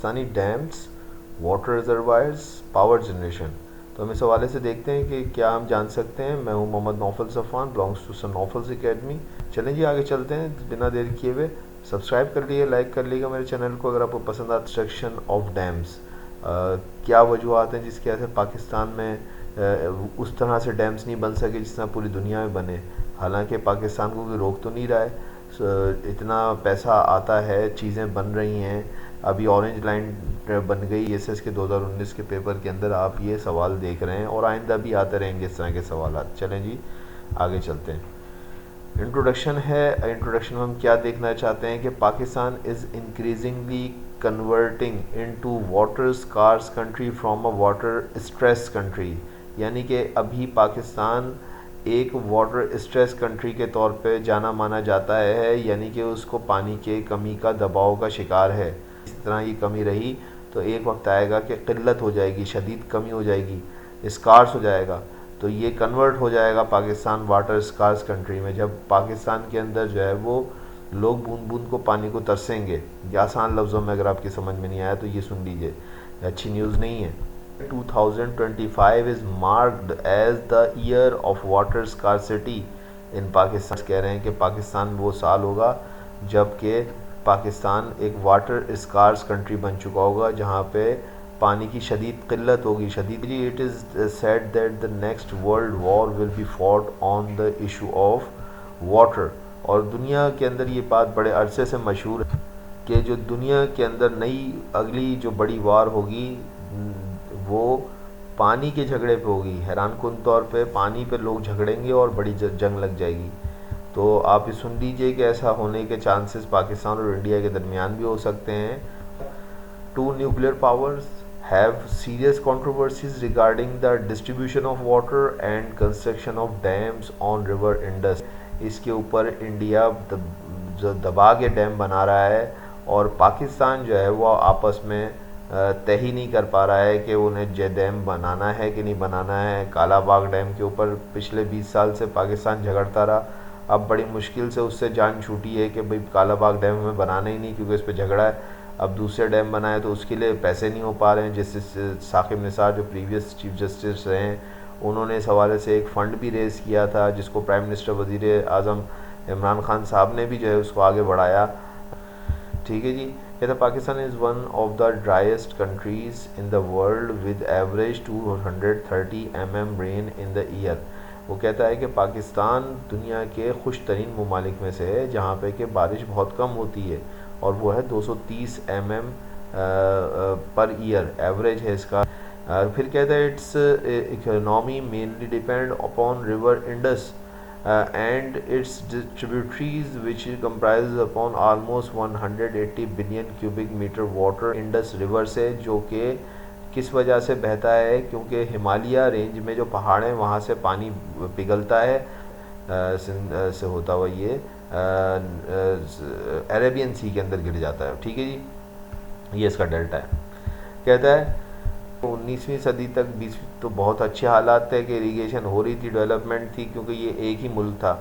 Pakistani dams, water reservoirs, power generation. तो हम इस हवाले से देखते हैं कि क्या हम जान सकते हैं। मैं हूं Mohammad Naufal Safan, belongs to son Naufal's academy. चलें जी आगे चलते हैं बिना देर किए हुए। सब्सक्राइब कर लिए, लाइक कर लीजिएगा मेरे चैनल को अगर आपको पसंद आता। सेक्शन ऑफ डैम्स, क्या वजूहत हैं जिसकी वजह से पाकिस्तान में उस तरह से डैम्स नहीं बन सके जिस तरह पूरी दुनिया में बने। हालांकि पाकिस्तान को कोई रोक तो नहीं रहा है, इतना पैसा आता है, चीज़ें बन रही हैं। अभी ऑरेंज लाइन बन गई एसएस के 2019 के पेपर के अंदर, आप ये सवाल देख रहे हैं और आइंदा भी आते रहेंगे इस तरह के सवाल। चलें जी आगे चलते हैं। इंट्रोडक्शन है। इंट्रोडक्शन में हम क्या देखना चाहते हैं कि Pakistan is increasingly converting into water scarce country from a water stress country. यानी कि अभी पाकिस्तान एक वाटर स्ट्रेस कंट्री के तौर पे जाना माना जाता है, यानी कि उसको पानी के कमी का दबाव का शिकार है। इस तरह ये कमी रही तो एक वक्त आएगा कि किल्लत हो जाएगी, शदीद कमी हो जाएगी, स्कार्स हो जाएगा। तो ये कन्वर्ट हो जाएगा पाकिस्तान वाटर स्कार्स कंट्री में, जब पाकिस्तान के अंदर जो है वो लोग बूंद बूंद को पानी को तरसेंगे। ये आसान लफ्ज़ों में अगर आपकी समझ में नहीं आया तो ये सुन लीजिए, अच्छी न्यूज़ नहीं है। 2025 is marked as the year of water scarcity in Pakistan. कह रहे हैं कि पाकिस्तान वो साल होगा जबकि पाकिस्तान एक वाटर स्कार्स कंट्री बन चुका होगा, जहाँ पे पानी की शदीद किल्लत होगी। शदीदली it is said that the next world war will be fought on the issue of water. और दुनिया के अंदर ये बात बड़े अरसे से मशहूर है कि जो दुनिया के अंदर नई अगली जो बड़ी वार होगी वो पानी के झगड़े पे होगी। हैरान कुन तौर पे पानी पे लोग झगड़ेंगे और बड़ी जंग लग जाएगी। तो आप ये सुन लीजिए कि ऐसा होने के चांसेस पाकिस्तान और इंडिया के दरमियान भी हो सकते हैं। Two nuclear powers have serious controversies regarding the distribution of water and construction of dams on river Indus। इसके ऊपर इंडिया जो दबा के डैम बना रहा है और पाकिस्तान जो है वो आपस में तय ही नहीं कर पा रहा है कि उन्हें जे डैम बनाना है कि नहीं बनाना है। काला बाग डैम के ऊपर पिछले 20 साल से पाकिस्तान झगड़ता रहा। अब बड़ी मुश्किल से उससे जान छूटी है कि भाई काला बाग डैम हमें बनाना ही नहीं क्योंकि इस पर झगड़ा है। अब दूसरे डैम बनाए तो उसके लिए पैसे नहीं हो पा रहे हैं। जिससे साकिब निसार जो प्रीवियस चीफ जस्टिस रहे हैं उन्होंने इस हवाले से एक फ़ंड भी रेज़ किया था, जिसको प्राइम मिनिस्टर वज़ीर आज़म इमरान खान साहब ने भी जो है उसको आगे बढ़ाया। ठीक है जी। कहता Pakistan is one of the driest countries in the world with average 230 mm rain in the year. वो कहता है कि पाकिस्तान दुनिया के खुश तरीन ममालिक में से है जहाँ पे कि बारिश बहुत कम होती है और वो है 230 mm पर ईयर एवरेज है इसका। फिर कहता है its economy mainly depend upon river Indus and its distributaries which comprise upon almost 180 billion cubic metre water Indus river से, जो कि किस वजह से बहता है क्योंकि हिमालय रेंज में जो पहाड़ हैं वहाँ से पानी पिघलता है सिंध से होता हुआ ये अरेबियन सी के अंदर गिर जाता है। ठीक है जी, ये इसका डेल्टा है। कहता है 19वीं सदी तक 20 तो बहुत अच्छे हालात थे कि इरिगेशन हो रही थी, डेवलपमेंट थी, क्योंकि ये एक ही मुल्क था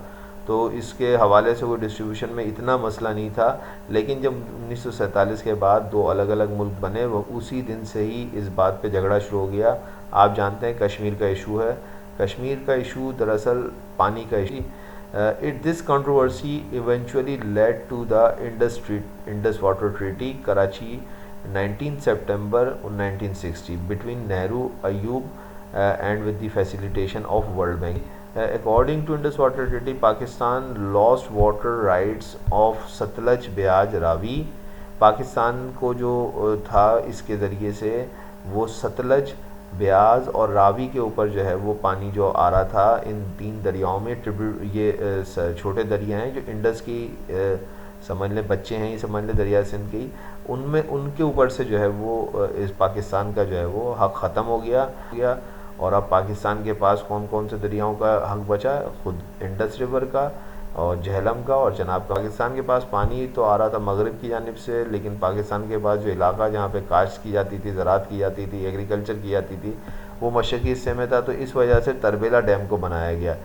तो इसके हवाले से वो डिस्ट्रीब्यूशन में इतना मसला नहीं था। लेकिन जब 1947 के बाद दो अलग अलग मुल्क बने, वो उसी दिन से ही इस बात पे झगड़ा शुरू हो गया। आप जानते हैं कश्मीर का इशू है। कश्मीर का इशू दरअसल पानी का issue. This controversy eventually led to the Indus Water Treaty, Karachi, 19 September 1960, between Nehru, Ayub, and with the facilitation of World Bank. According to Indus Water Treaty, Pakistan lost water rights of Satluj, Beaj, Ravi। Pakistan को जो था इसके ज़रिए से वो सतलज, ब्याज और रावी के ऊपर जो है वो पानी जो आ रहा था इन तीन दरियाओं में ये छोटे दरिया हैं जो इंडस की समझ लें बच्चे हैं, ये समझ लें दरिया सिंध की, उनमें उनके ऊपर से जो है वो इस पाकिस्तान का जो है वो हक़ ख़त्म हो गया। और अब पाकिस्तान के पास कौन कौन से दरियाओं का हक़ बचा है? ख़ुद इंडस रिवर का और झेलम का और जनाब का। पाकिस्तान के पास पानी तो आ रहा था मगरिब की जानिब से, लेकिन पाकिस्तान के पास जो इलाका जहाँ पे काश्त की जाती थी, ज़राअत की जाती थी, एग्रीकल्चर की जाती थी, वो मशरक़ी हिस्से में था। तो इस वजह से तरबेला डैम को बनाया गया।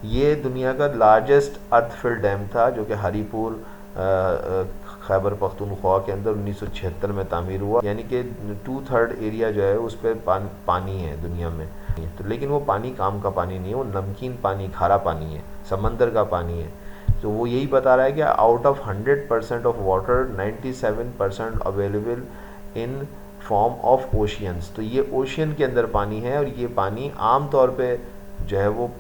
ये दुनिया का लार्जेस्ट अर्थ फिल डैम था जो कि हरीपुर खैबर पख्तूनख्वा के अंदर 1976 में तामीर हुआ, यानी कि 2/3 एरिया जो है उस पर पानी है दुनिया में। तो लेकिन वो पानी काम का पानी नहीं है, वो नमकीन पानी, खारा पानी है, समंदर का पानी है। तो वो यही बता रहा है कि out of 100% of water 97% available in form of oceans. तो ये ओशियन के अंदर पानी है, और ये पानी आम तौर पे जो है वो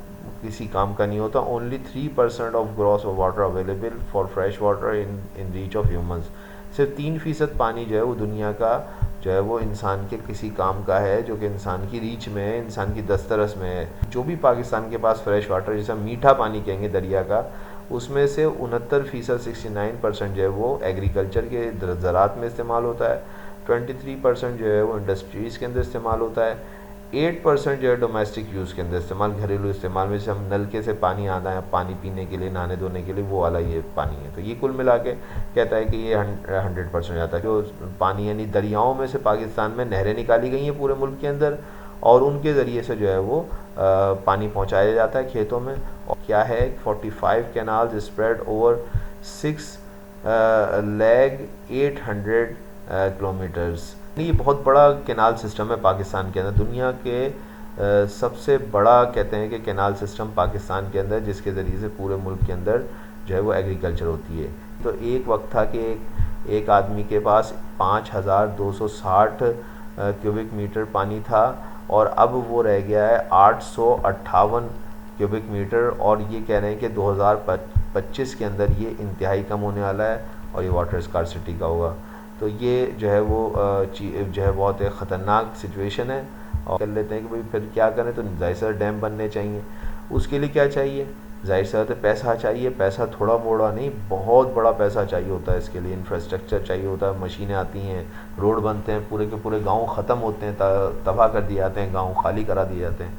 किसी काम का नहीं होता। Only 3% of gross water available for fresh water in reach of humans. सिर्फ 3% पानी जो है वो दुनिया का जो है वो इंसान के किसी काम का है, जो कि इंसान की रीच में है, इंसान की दस्तरस में है। जो भी पाकिस्तान के पास फ्रेश वाटर, जिसे मीठा पानी कहेंगे दरिया का, उसमें से 69% 69% जो है वो एग्रीकल्चर के ज़रात में इस्तेमाल होता है, 23% जो है वो इंडस्ट्रीज़ के अंदर इस्तेमाल होता है, 8% जो है डोमेस्टिक यूज़ के अंदर इस्तेमाल, घरेलू इस्तेमाल में, जैसे हम नलके से पानी आता है पानी पीने के लिए, नहाने धोने के लिए, वो वाला ये पानी है। तो ये कुल मिला के कहता है कि ये 100% जाता है। जो पानी यानी दरियाओं में से पाकिस्तान में नहरें निकाली गई हैं पूरे मुल्क के अंदर, और उनके ज़रिए से जो है वो पानी पहुँचाया जाता है खेतों में। और क्या है, 45 कैनाल्स स्प्रेड ओवर 6,800 किलोमीटर्स। ये बहुत बड़ा कैनाल सिस्टम है पाकिस्तान के अंदर। दुनिया के सबसे बड़ा कहते हैं कि कैनाल सिस्टम पाकिस्तान के अंदर, जिसके ज़रिए से पूरे मुल्क के अंदर जो है वो एग्रीकल्चर होती है। तो एक वक्त था कि एक आदमी के पास 5,260 क्यूबिक मीटर पानी था, और अब वो रह गया है 858 क्यूबिक मीटर। और ये कह रहे हैं कि 2025 के अंदर ये इंतहाई कम होने वाला है, और ये वाटर स्कार्सिटी का होगा। तो ये जो है वो जो है बहुत एक ख़तरनाक सिचुएशन है। और कर लेते हैं कि भाई फिर क्या करें, तो जाहिर सा डैम बनने चाहिए। उसके लिए क्या चाहिए, जाहिर सा तो पैसा चाहिए। पैसा थोड़ा मोड़ा नहीं, बहुत बड़ा पैसा चाहिए होता है इसके लिए। इंफ्रास्ट्रक्चर चाहिए होता है, मशीनें आती हैं, रोड बनते हैं, पूरे के पूरे गाँव ख़त्म होते हैं, तबाह कर दिए जाते हैं, गाँव खाली करा दिए जाते हैं,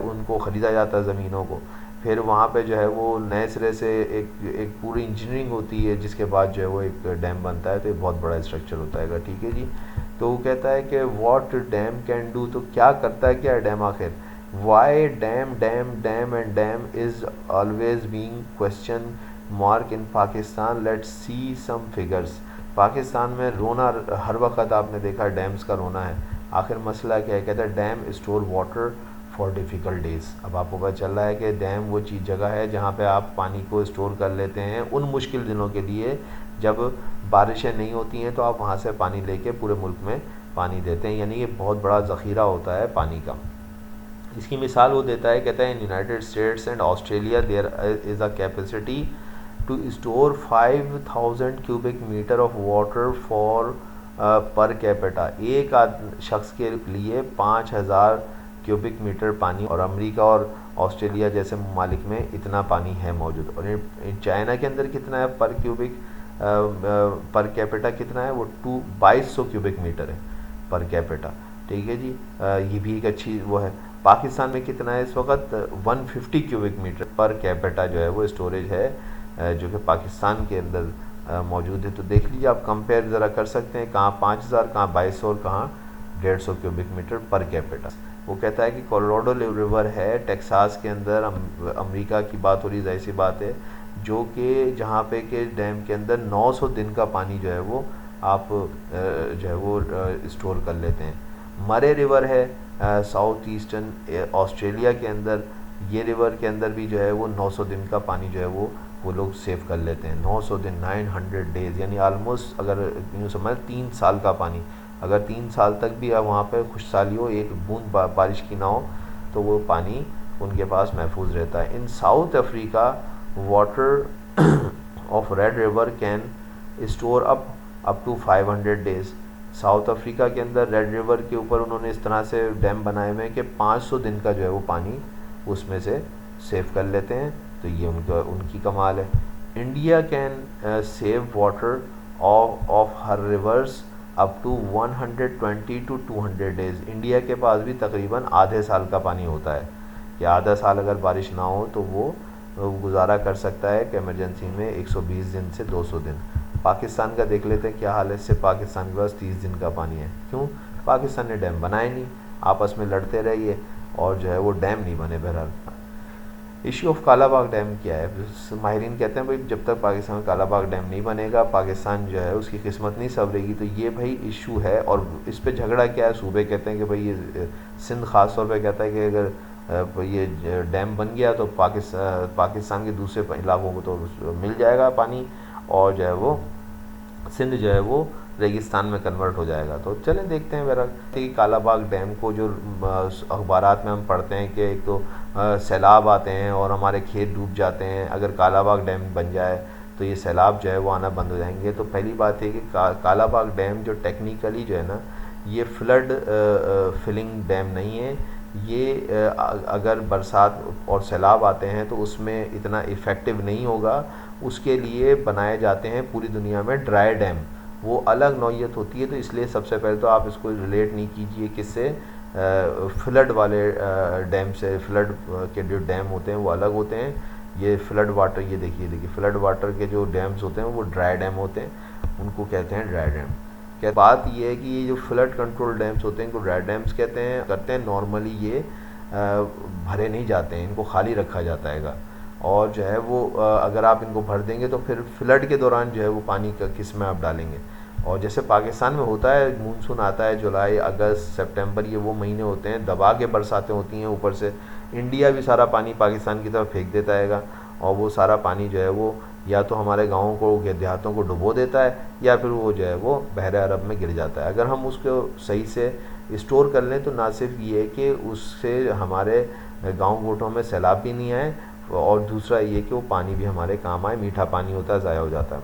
उनको ख़रीदा जाता है ज़मीनों को। फिर वहाँ पे जो है वो नए सिरे से एक पूरी इंजीनियरिंग होती है, जिसके बाद जो है वो एक डैम बनता है। तो ये बहुत बड़ा स्ट्रक्चर होता है। ठीक है जी। तो वो कहता है कि व्हाट डैम कैन डू, तो क्या करता है क्या डैम आखिर। Why dam dam dam and dam is always being question mark in Pakistan, let's see some figures. Pakistan में रोना हर वक्त आपने देखा डैम्स का रोना है। आखिर मसला क्या है, कहता है dam store water for difficult days. अब आपको पता चल रहा है कि डैम वो चीज़ जगह है जहाँ पे आप पानी को स्टोर कर लेते हैं उन मुश्किल दिनों के लिए, जब बारिशें नहीं होती हैं, तो आप वहाँ से पानी लेके पूरे मुल्क में पानी देते हैं। यानी ये बहुत बड़ा ज़ख़ीरा होता है पानी का। इसकी मिसाल वो देता है, कहता है in United States and Australia there is a capacity to store 5,000 cubic metre of water for per capita. एक शख्स के लिए 5,000 क्यूबिक मीटर पानी, और अमेरिका और ऑस्ट्रेलिया जैसे ममालिक में इतना पानी है मौजूद। और चाइना के अंदर कितना है पर क्यूबिक पर कैपिटा कितना है, वो 2200 क्यूबिक मीटर है पर कैपिटा। ठीक है जी। ये भी एक अच्छी वो है। पाकिस्तान में कितना है इस वक्त, 150 क्यूबिक मीटर पर कैपिटा जो है वो स्टोरेज है, जो कि पाकिस्तान के अंदर मौजूद है। तो देख लीजिए, आप कंपेयर ज़रा कर सकते हैं, कहाँ 5,000, कहाँ 2200 और कहाँ 150 क्यूबिक मीटर पर कैपिटा। वो कहता है कि कोलोराडो रिवर है टेक्सास के अंदर, अमेरिका की बात हो रही, जाहिर सी बात है, जो कि जहाँ पे के डैम के अंदर 900 दिन का पानी जो है वो आप जो है वो स्टोर कर लेते हैं। मरे रिवर है साउथ ईस्टर्न ऑस्ट्रेलिया के अंदर। ये रिवर के अंदर भी जो है वो 900 दिन का पानी जो है वो लोग सेव कर लेते हैं। 900 दिन 900 डेज़, यानी आलमोस्ट अगर यूँ समझ 3 साल का पानी। अगर 3 साल तक भी वहाँ पे खुशहाली हो, एक बूंद बारिश की ना हो, तो वो पानी उनके पास महफूज रहता है। In South Africa water of red river can store up to 500 days. South Africa के अंदर रेड रिवर के ऊपर उन्होंने इस तरह से डैम बनाए हुए हैं कि 500 दिन का जो है वो पानी उसमें से सेव कर लेते हैं। तो ये उनकी कमाल है। India can save water of her rivers up to 120 to 200 days. India के पास भी तकरीबन आधे साल का पानी होता है, कि आधा साल अगर बारिश ना हो तो वो गुजारा कर सकता है कि इमरजेंसी में 120 दिन से 200 दिन। पाकिस्तान का देख लेते हैं क्या हाल है। इससे पाकिस्तान के पास 30 दिन का पानी है। क्यों? पाकिस्तान ने डैम बनाए नहीं, आपस में लड़ते रहिए और जो है वो डैम नहीं बने। बहरहाल इश्यू ऑफ कालाबाग डैम क्या है? माहिरीन कहते हैं भाई जब तक पाकिस्तान में कालाबाग डैम नहीं बनेगा पाकिस्तान जो है उसकी किस्मत नहीं संवरेगी। तो ये भाई इशू है। और इस पे झगड़ा क्या है? सूबे कहते हैं कि भाई ये सिंध ख़ास तौर पे कहता है कि अगर ये डैम बन गया तो पाकिस्तान के दूसरे इलाकों को तो मिल जाएगा पानी, और जो है वो सिंध जो है वो रेगिस्तान में कन्वर्ट हो जाएगा। तो चलें देखते हैं। मेरा कि कालाबाग डैम को जो अखबारात में हम पढ़ते हैं कि एक तो सैलाब आते हैं और हमारे खेत डूब जाते हैं, अगर कालाबाग डैम बन जाए तो ये सैलाब जो है वो आना बंद हो जाएंगे। तो पहली बात है कि कालाबाग डैम जो टेक्निकली जो है ना, ये फ्लड फिलिंग डैम नहीं है। ये अगर बरसात और सैलाब आते हैं तो उसमें इतना इफ़ेक्टिव नहीं होगा। उसके लिए बनाए जाते हैं पूरी दुनिया में ड्राई डैम, वो अलग नौइयत होती है। तो इसलिए सबसे पहले तो आप इसको रिलेट नहीं कीजिए किससे, फ्लड वाले डैम से। फ्लड के जो डैम होते हैं वो अलग होते हैं। ये फ्लड वाटर, ये देखिए फ्लड वाटर के जो डैम्स होते हैं वो ड्राई डैम होते हैं, उनको कहते हैं ड्राई डैम। क्या बात ये है कि ये जो फ्लड कंट्रोल डैम्स होते हैं इनको ड्राई डैम्स कहते हैं। करते हैं नॉर्मली ये भरे नहीं जाते हैं, इनको खाली रखा जाता है। और जो है वो अगर आप इनको भर देंगे तो फिर फ्लड के दौरान जो है वो पानी का किस में आप डालेंगे। और जैसे पाकिस्तान में होता है, मानसून आता है जुलाई अगस्त सितंबर, ये वो महीने होते हैं दबा के बरसातें होती हैं। ऊपर से इंडिया भी सारा पानी पाकिस्तान की तरफ फेंक देता है, और वो सारा पानी जो है वो या तो हमारे गाँवों को देहातों को डुबो देता है, या फिर वो जो है वो बहरे अरब में गिर जाता है। अगर हम उसको सही से स्टोर कर लें तो ना सिर्फ ये कि उससे हमारे गाँव गोठों में सैलाब भी नहीं आए, और दूसरा ये कि वो पानी भी हमारे काम आए। मीठा पानी होता है, ज़ाया हो जाता है।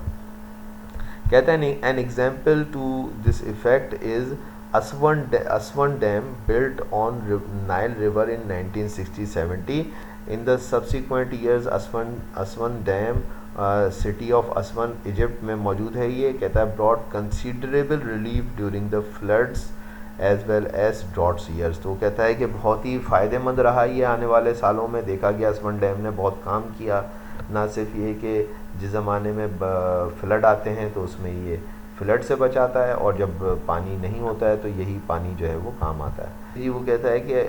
कहते हैं an example to this effect is Aswan dam built on Nile river in 1960-70। In the subsequent years Aswan dam city of Aswan Egypt में मौजूद है। ये कहता है brought considerable relief during the floods as well as droughts years. तो कहता है कि बहुत ही फ़ायदेमंद रहा ये आने वाले सालों में। देखा गया असवन डैम ने बहुत काम किया। ना सिर्फ ये कि जिस ज़माने में फ्लड आते हैं तो उसमें ये फ्लड से बचाता है, और जब पानी नहीं होता है तो यही पानी जो है वो काम आता है। जी वो कहता है कि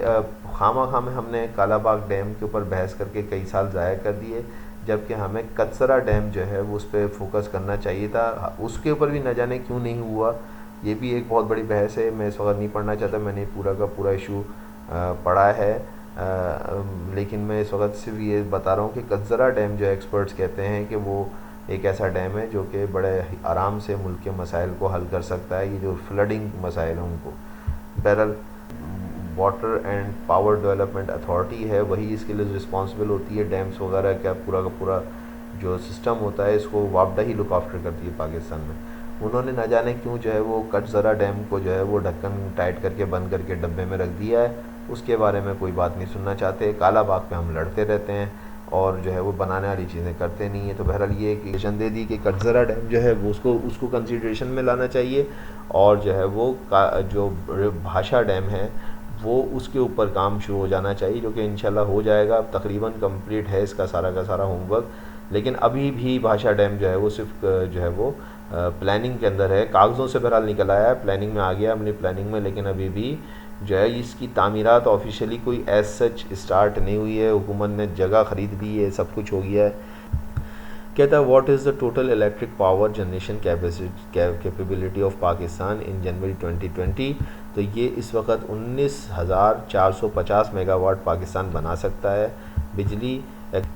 खामा में हमने कालाबाग डैम के ऊपर बहस करके कई साल ज़ाया कर दिए, जबकि हमें कचरा डैम जो है वो उस पर फोकस करना चाहिए था। उसके ऊपर भी न जाने क्यों नहीं हुआ, ये भी एक बहुत बड़ी बहस है। मैं इस वक्त नहीं पढ़ना चाहता, मैंने पूरा का पूरा इशू पढ़ा है। लेकिन मैं इस वक्त सिर्फ ये बता रहा हूँ कि कचरा डैम जो एक्सपर्ट्स कहते हैं कि वो एक ऐसा डैम है जो कि बड़े आराम से मुल्क के मसाइल को हल कर सकता है, ये जो फ्लडिंग मसाइल हैं उनको। बहरहाल water and power development authority है वही इसके लिए रिस्पॉन्सिबल होती है। डैम्स वगैरह का पूरा जो सिस्टम होता है इसको वापडा ही लुक आफ्टर करती है पाकिस्तान में। उन्होंने न जाने क्यों जो है वो कटज़रा डैम को जो है वो ढक्कन टाइट करके बंद करके डब्बे में रख दिया है। उसके बारे में कोई बात नहीं सुनना चाहते। कालाबाग पे हम लड़ते रहते हैं और जो है वो बनाने वाली चीज़ें करते नहीं है। तो बहरहाल ये कि दे दी कि कटज़रा डैम जो है वो उसको कंसिडरेशन में लाना चाहिए, और जो है वो जो भाषा डैम है वो उसके ऊपर काम शुरू हो जाना चाहिए, जो कि इंशाल्लाह हो जाएगा। तकरीबन कंप्लीट है इसका सारा का सारा होमवर्क। लेकिन अभी भी भाषा डैम जो है वो सिर्फ जो है वो प्लानिंग के अंदर है। कागज़ों से बहरहाल निकल आया है, प्लानिंग में आ गया अपनी प्लानिंग में, लेकिन अभी भी जो है इसकी तामीरात ऑफिशियली कोई एज सच स्टार्ट नहीं हुई है। हुकूमत ने जगह ख़रीद ली है, सब कुछ हो गया है। कहता है what is the total electric power generation capability of Pakistan in January 2020। तो ये इस वक्त 19,450 मेगावाट पाकिस्तान बना सकता है बिजली।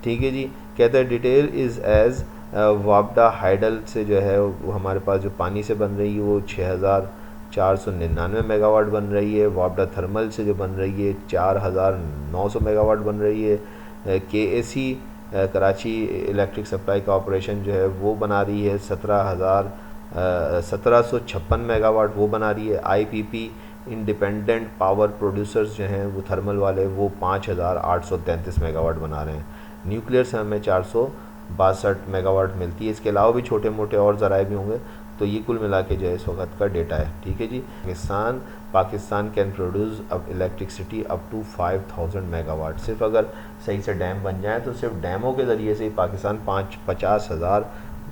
ठीक है जी। कहता है डिटेल इज़ एज वापडा हाइडल से जो है वो हमारे पास जो पानी से बन रही है वो 6,499 मेगावाट बन रही है। वापडा थर्मल से जो बन रही है 4,900 मेगावाट बन रही है। KAC Karachi electric supply corporation जो है वो बना रही है 1756 मेगावाट वो बना रही है। IPP इंडिपेंडेंट पावर प्रोड्यूसर्स जो हैं वो थर्मल वाले वो 5,833 मेगावाट बना रहे हैं। न्यूक्लियर से हमें 462 मेगावाट मिलती है। इसके अलावा भी छोटे मोटे और ज़राए भी होंगे। तो ये कुल मिला के जो है इस वक्त का डेटा है। ठीक है जी। पाकिस्तान कैन प्रोड्यूस अब इलेक्ट्रिसिटी अप टू 5,000 मेगावाट। सिर्फ अगर सही से डैम बन जाए तो सिर्फ डैमों के ज़रिए से ही पाकिस्तान 50,000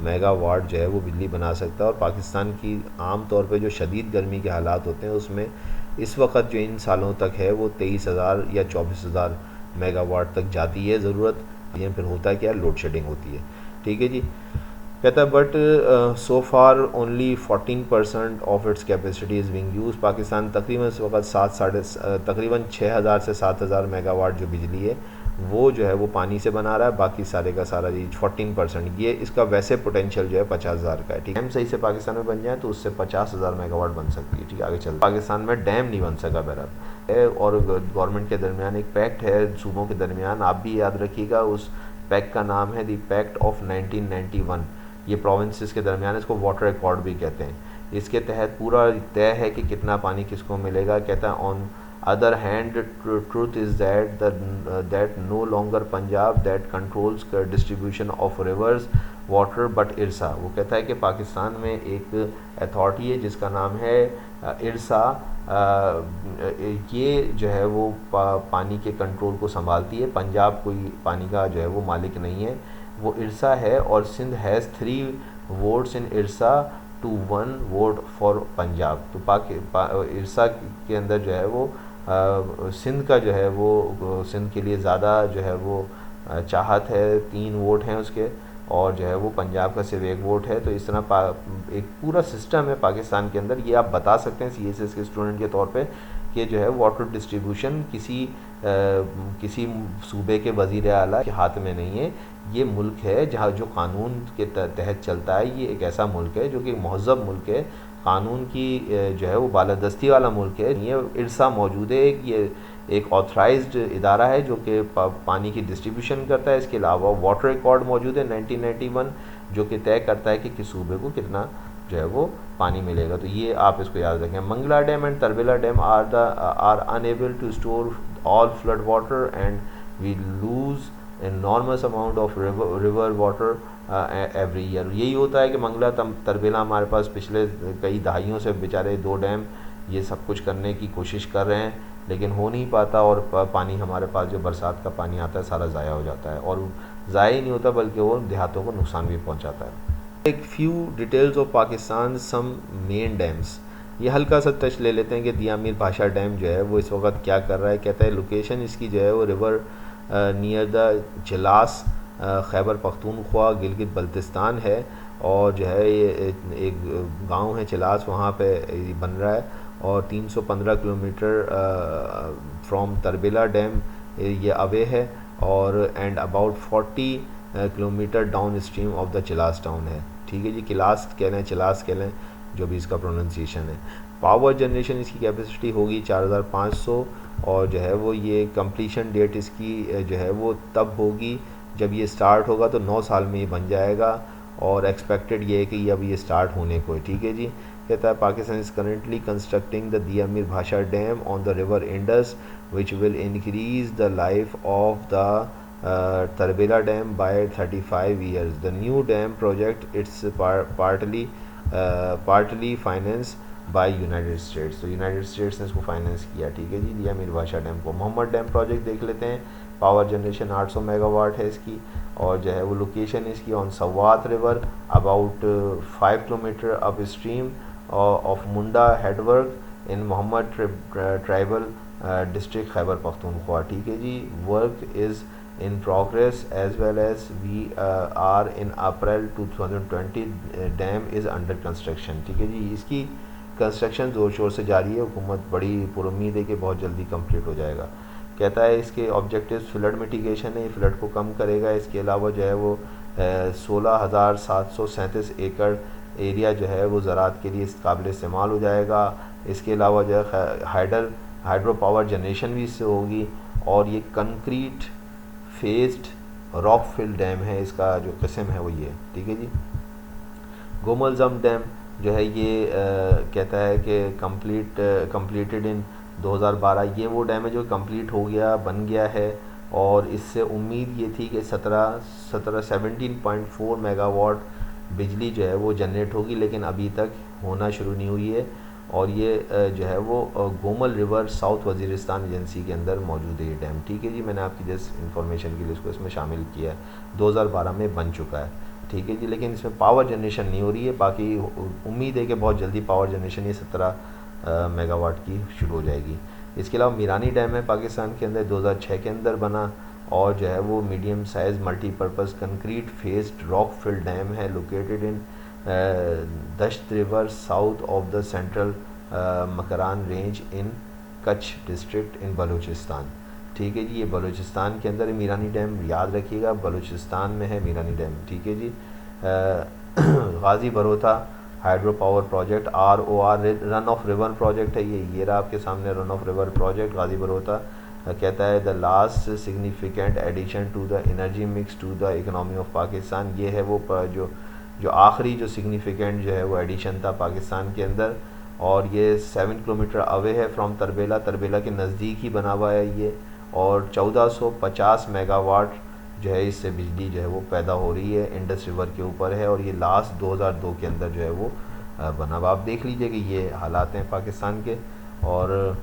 मेगावाट जो है वो बिजली बना सकता है। और पाकिस्तान की आम तौर पे जो शदीद गर्मी के हालात होते हैं उसमें इस वक्त जो इन सालों तक है वो 23,000 या 24,000 मेगावाट तक जाती है ज़रूरत। ये फिर होता क्या है, लोड शेडिंग होती है। ठीक है जी। कहता है but so far only 14% of its capacity is being use. Pakistan तकरीबन इस वक्त तकरीबन 6,000 से 7,000 मेगावाट जो बिजली है वो जो है वो पानी से बना रहा है, बाकी सारे का सारा जी 14%। ये इसका वैसे पोटेंशियल जो है 50,000 का है। ठीक है, डैम सही से पाकिस्तान में बन जाए तो उससे 50,000 मेगावाट बन सकती है। ठीक है, आगे चलते पाकिस्तान में डैम नहीं बन सका बहरहाल है, और गवर्नमेंट के दरमियान एक पैक्ट है सूबों के दरमियान, आप भी याद रखिएगा। उस पैक्ट का नाम है दी पैक्ट ऑफ 1991। ये प्रोविंसेस के दरमियान, इसको वाटर एकॉर्ड भी कहते हैं। इसके तहत पूरा तय है कि कितना पानी किसको मिलेगा। कहता है on other hand truth is that no longer Punjab that controls distribution of rivers water but IRSA. वो कहता है कि पाकिस्तान में एक अथॉरिटी है जिसका नाम है इरसा। ये जो है वो पानी के कंट्रोल को संभालती है। पंजाब कोई पानी का जो है वो मालिक नहीं है, वो इरसा है। और Sindh has 3 votes in IRSA to 1 vote for Punjab. तो इरसा के अंदर जो है वो सिंध का जो है वो सिंध के लिए ज़्यादा जो है वो चाहत है, 3 वोट हैं उसके, और जो है वो पंजाब का सिर्फ 1 वोट है। तो इस तरह एक पूरा सिस्टम है पाकिस्तान के अंदर। ये आप बता सकते हैं CSS के स्टूडेंट के तौर पे कि जो है वाटर डिस्ट्रीब्यूशन किसी सूबे के वज़ीर आला के हाथ में नहीं है। ये मुल्क है जहाँ जो कानून के तहत चलता है। ये एक ऐसा मुल्क है जो कि महज़ब मुल्क है, कानून की जो है वो बालादस्ती वाला मुल्क है। ये इरसा मौजूद है, ये एक ऑथराइज्ड इदारा है जो कि पानी की डिस्ट्रीब्यूशन करता है। इसके अलावा वाटर रिकॉर्ड मौजूद है 1991 जो कि तय करता है कि किस सूबे को कितना जो है वो पानी मिलेगा। तो ये आप इसको याद रखें। Mangla dam and Tarbela dam are unable to store all flood water and we lose enormous amount of river water every year। यही होता है कि मंगला तरबेला हमारे पास पिछले कई दहाइयों से बेचारे 2 डैम ये सब कुछ करने की कोशिश कर रहे हैं, लेकिन हो नहीं पाता। और पानी हमारे पास जो बरसात का पानी आता है सारा ज़ाया हो जाता है, और ज़ाया ही नहीं होता बल्कि वो देहातों को नुकसान भी पहुँचाता है। एक few details of Pakistan some main dams. ये हल्का सा टच ले लेते हैं कि दिया मीर भाषा डैम जो है वो इस वक्त क्या कर रहा है। कहता है लोकेशन इसकी जो है वो river near the Chilas Khyber Pakhtunkhwa Gilgit Baltistan है, और जो है ये एक गांव है चिलास, वहाँ पे ये बन रहा है। और 315 किलोमीटर फ्रॉम तरबेला डैम ये अवे है, और and about 40 kilometre down stream of the Chilas town है। ठीक है जी, किलास कह लें चिलास कह लें, जो भी इसका प्रोनाउंसिएशन है। पावर जनरेशन इसकी कैपेसिटी होगी 4,500, और जो है वो ये कंप्लीशन डेट इसकी जो है वो तब होगी जब ये स्टार्ट होगा, तो 9 साल में ये बन जाएगा। और एक्सपेक्टेड ये है कि ये अब ये स्टार्ट होने को है। ठीक है जी। कहता है Pakistan is currently constructing the Diamer Bhasha dam on the river Indus which will increase the life of the Tarbela dam by 35 years. The new dam project it's partly finance by United States. तो यूनाइटेड स्टेट्स ने इसको finance किया। ठीक है जी, दिया Mir Bhasha dam को। Mohammad dam project देख लेते हैं। पावर जनरेशन 800 मेगावाट है इसकी, और जो है वो लोकेशन इसकी on Swat river about 5 kilometer upstream of Munda headwork in Mohmand tribal district Khyber Pakhtunkhwa. ठीक है जी। Work is in progress as well as we are in April 2020 dam is under construction। ठीक है जी, इसकी कंस्ट्रक्शन ज़ोर शोर से जारी है। हुकूमत बड़ी पुरुम्मीद है कि बहुत जल्दी कंप्लीट हो जाएगा। कहता है इसके ऑब्जेक्टिव्स फ्लड मिटिगेशन है, फ्लड को कम करेगा। इसके अलावा जो है वो 16,737 एकड़ एरिया जो है वो ज़राअत के लिए काबिल इस्तेमाल हो जाएगा। इसके अलावा जो है हाइड्रो पावर जनरेशन भी इससे होगी, और ये concrete faced rock fill dam है। इसका जो किस्म है वो ये। ठीक है जी। गोमलजम डैम जो है ये कहता है कि कंप्लीटेड इन 2012। ये वो डैम है जो कंप्लीट हो गया, बन गया है, और इससे उम्मीद ये थी कि 17.4 मेगावाट बिजली जो है वो जनरेट होगी, लेकिन अभी तक होना शुरू नहीं हुई है। और ये जो है वो Gomal river south Waziristan agency के अंदर मौजूद है ये डैम। ठीक है जी, मैंने आपकी जस्ट इन्फॉर्मेशन के लिए इसको इसमें शामिल किया है। 2012 में बन चुका है। ठीक है जी, लेकिन इसमें पावर जनरेशन नहीं हो रही है। बाकी उम्मीद है कि बहुत जल्दी पावर जनरेशन ये 17 मेगावाट की शुरू हो जाएगी। इसके अलावा मीरानी डैम है पाकिस्तान के अंदर, 2006 के अंदर बना, और जो है वो medium size multipurpose concrete faced rock fill dam है, located in Dasht river south of the central Makran range in Kachh district in Balochistan. ठीक है जी, ये बलूचिस्तान के अंदर है मीरानी डैम, याद रखिएगा बलूचिस्तान में है मीरानी डैम। ठीक है जी। Ghazi Barotha hydro power project, ROR run of river project है ये रहा आपके सामने run of river project Ghazi Barotha. कहता है the last significant addition to the energy mix to the economy of Pakistan. ये है वो जो आखिरी जो सिग्निफिकेंट जो है वो एडिशन था पाकिस्तान के अंदर, और ये 7 किलोमीटर अवे है फ्रॉम तरबेला, तरबेला के नज़दीक ही बना हुआ है ये, और 1450 मेगावाट जो है इससे बिजली जो है वो पैदा हो रही है, इंडस रिवर के ऊपर है, और ये लास्ट 2002 के अंदर जो है वो बना हुआ। आप देख लीजिए कि ये हालात हैं पाकिस्तान के। और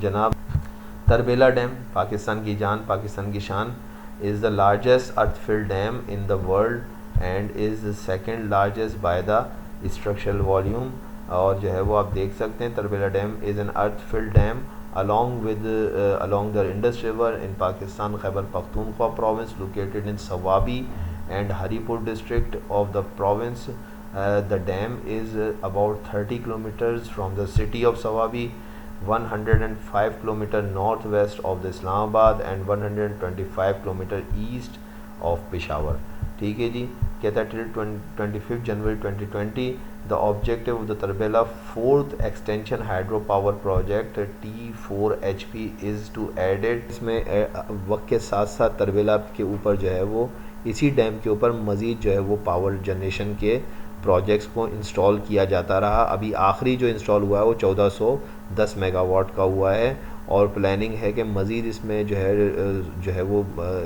जनाब तरबेला डैम पाकिस्तान की जान, पाकिस्तान की शान, is the largest earth filled dam in the world and is the second largest by the structural volume. और जो है वो आप देख सकते हैं Tarbela dam is an earth filled dam along the Indus River in Pakistan, Khyber Pakhtunkhwa province, located in Sawabi and Haripur district of the province. The dam is about 30 kilometers from the city of Sawabi, 105 kilometer northwest of the Islamabad and 125 kilometer east of Peshawar। ठीक है जी। कहता है till 25 January 2020 the objective of the Tarbela fourth extension hydro power project T4HP is to added. इसमें वक्त के साथ साथ तरबेला के ऊपर जो है वो इसी डैम के ऊपर मज़ीद जो है वो पावर जनरेशन के प्रोजेक्ट्स को इंस्टॉल किया जाता रहा। अभी आखिरी जो इंस्टॉल हुआ है वो 1410 मेगावाट का हुआ है, और प्लानिंग है कि मज़ीद इसमें जो है वो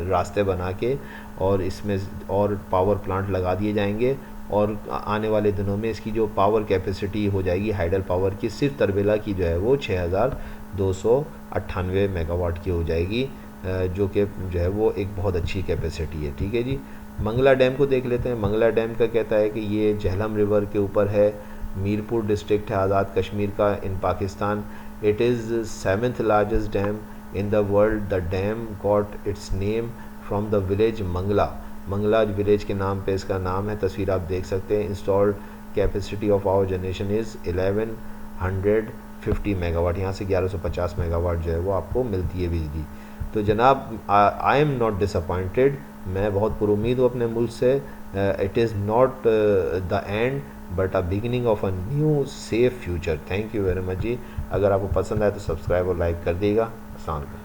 रास्ते बना के और इसमें और पावर प्लांट लगा दिए जाएंगे, और आने वाले दिनों में इसकी जो पावर कैपेसिटी हो जाएगी हाइडल पावर की, सिर्फ तरबेला की जो है वो 6298 मेगावाट की हो जाएगी, जो कि जो है वो एक बहुत अच्छी कैपेसिटी है। ठीक है जी। मंगला डैम को देख लेते हैं। मंगला डैम का कहता है कि ये झेलम रिवर के ऊपर है, मीरपुर डिस्ट्रिक्ट है आज़ाद कश्मीर का in Pakistan. It is 7th largest dam in the world. The dam got its name from the village Mangla, Mangla village के नाम पे इसका नाम है। तस्वीर आप देख सकते हैं। Installed capacity of our generation is 1150 megawatt, यहाँ से 1150 मेगावाट जो है वो आपको मिलती है बिजली। तो जनाब आई एम नॉट डिसअपॉइंटेड, मैं बहुत पुरुमीद हूँ अपने मुल्क से। It is not the end but a beginning of a new safe future. Thank you very much जी। अगर आपको पसंद आए तो सब्सक्राइब और लाइक कर दिएगा। अस्सलाम वालेकुम।